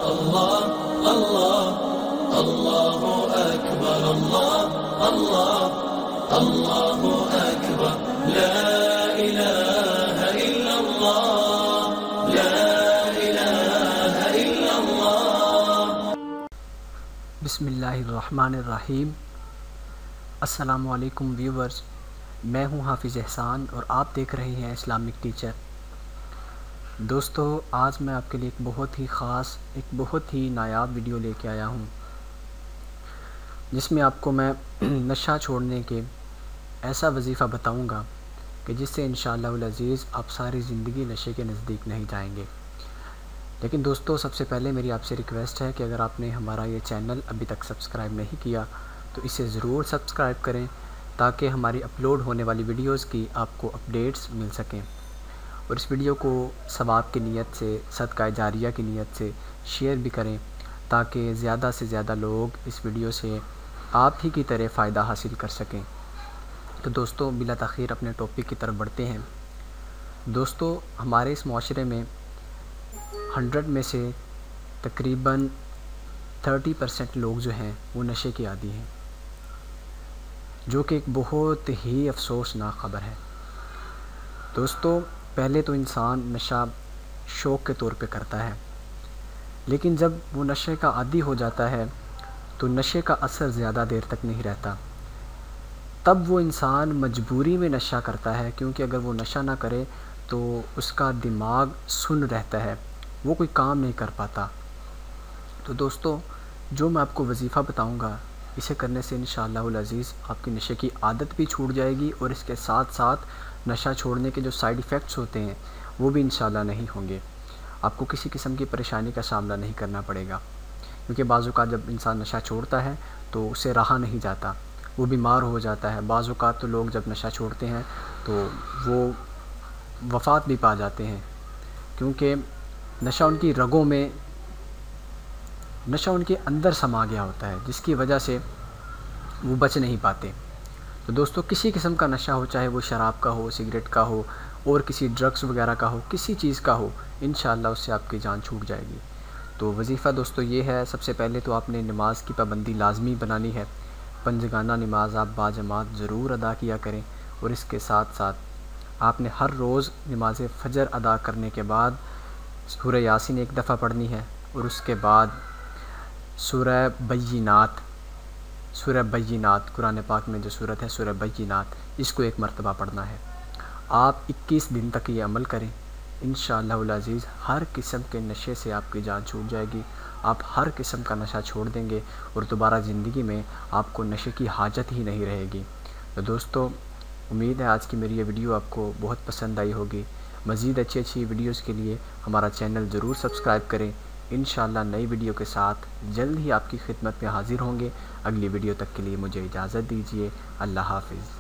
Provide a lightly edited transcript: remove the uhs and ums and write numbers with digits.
الله الله الله أكبر الله الله الله أكبر لا إله إلا الله لا إله إلا الله. بسم اللہ الرحمن الرحیم. السلام علیکم ویورز، میں ہوں حافظ احسان اور آپ دیکھ رہے ہیں اسلامک ٹیچر. دوستو، آج میں آپ کے لیے ایک بہت ہی خاص، ایک بہت ہی نایاب ویڈیو لے کے آیا ہوں، جس میں آپ کو میں نشہ چھوڑنے کے ایسا وظیفہ بتاؤں گا کہ جس سے انشاءاللہ العزیز آپ ساری زندگی نشے کے نزدیک نہیں جائیں گے. لیکن دوستو، سب سے پہلے میری آپ سے ریکویسٹ ہے کہ اگر آپ نے ہمارا یہ چینل ابھی تک سبسکرائب نہیں کیا تو اسے ضرور سبسکرائب کریں تاکہ ہماری اپلوڈ ہونے والی ویڈیوز کی آپ کو اپڈیٹس مل سکیں. اور اس ویڈیو کو ثواب کی نیت سے، صدقہ جاریہ کی نیت سے شیئر بھی کریں تاکہ زیادہ سے زیادہ لوگ اس ویڈیو سے آپ ہی کی طرح فائدہ حاصل کر سکیں. تو دوستو، بلا تاخیر اپنے ٹاپک کی طرف بڑھتے ہیں. دوستو، ہمارے اس معاشرے میں 100 میں سے تقریباً 30% لوگ جو ہیں وہ نشے کے عادی ہیں، جو کہ ایک بہت ہی افسوسناک خبر ہے. دوستو، پہلے تو انسان نشہ شوق کے طور پہ کرتا ہے، لیکن جب وہ نشے کا عادی ہو جاتا ہے تو نشے کا اثر زیادہ دیر تک نہیں رہتا. تب وہ انسان مجبوری میں نشہ کرتا ہے، کیونکہ اگر وہ نشہ نہ کرے تو اس کا دماغ سن رہتا ہے، وہ کوئی کام نہیں کر پاتا. تو دوستو، جو میں آپ کو وظیفہ بتاؤں گا، اسے کرنے سے انشاءاللہ العزیز آپ کی نشے کی عادت بھی چھوٹ جائے گی، اور اس کے ساتھ ساتھ نشہ چھوڑنے کے جو سائیڈ ایفیکٹس ہوتے ہیں وہ بھی انشاءاللہ نہیں ہوں گے. آپ کو کسی قسم کی پریشانی کا سامنا نہیں کرنا پڑے گا، کیونکہ بعض اوقات جب انسان نشہ چھوڑتا ہے تو اسے رہا نہیں جاتا، وہ بیمار ہو جاتا ہے. بعض اوقات تو لوگ جب نشہ چھوڑتے ہیں تو وہ وفات بھی پا جاتے ہیں، کیونکہ نشہ ان کی رگوں میں، نشہ ان کے اندر سما گیا ہوتا ہے، جس کی وجہ سے وہ بچ نہیں پاتے. تو دوستو، کسی قسم کا نشہ ہو، چاہے وہ شراب کا ہو، سگریٹ کا ہو، اور کسی ڈرگس وغیرہ کا ہو، کسی چیز کا ہو، انشاءاللہ اس سے آپ کی جان چھوٹ جائے گی. تو وظیفہ دوستو یہ ہے، سب سے پہلے تو آپ نے نماز کی پابندی لازمی بنانی ہے. پنجگانہ نماز آپ باجماعت ضرور ادا کیا کریں، اور اس کے ساتھ ساتھ آپ نے ہر روز نماز فجر ادا کرنے کے بعد سورہ یاسین ایک دفعہ پڑھنی ہے، اور اس کے بعد سورہ بینات قرآن پاک میں جو سورت ہے سورہ بینات، اس کو ایک مرتبہ پڑھنا ہے. آپ 21 دن تک یہ عمل کریں، انشاءاللہ العزیز ہر قسم کے نشے سے آپ کی جان چھوٹ جائے گی. آپ ہر قسم کا نشہ چھوڑ دیں گے، اور دوبارہ زندگی میں آپ کو نشے کی حاجت ہی نہیں رہے گی. تو دوستو، امید ہے آج کی میری یہ ویڈیو آپ کو بہت پسند آئی ہوگی. مزید اچھی ویڈیوز کے لیے ہمارا چینل ضرور سبسکرائب کریں. انشاءاللہ نئی ویڈیو کے ساتھ جلد ہی آپ کی خدمت میں حاضر ہوں گے. اگلی ویڈیو تک کے لیے مجھے اجازت دیجیے. اللہ حافظ.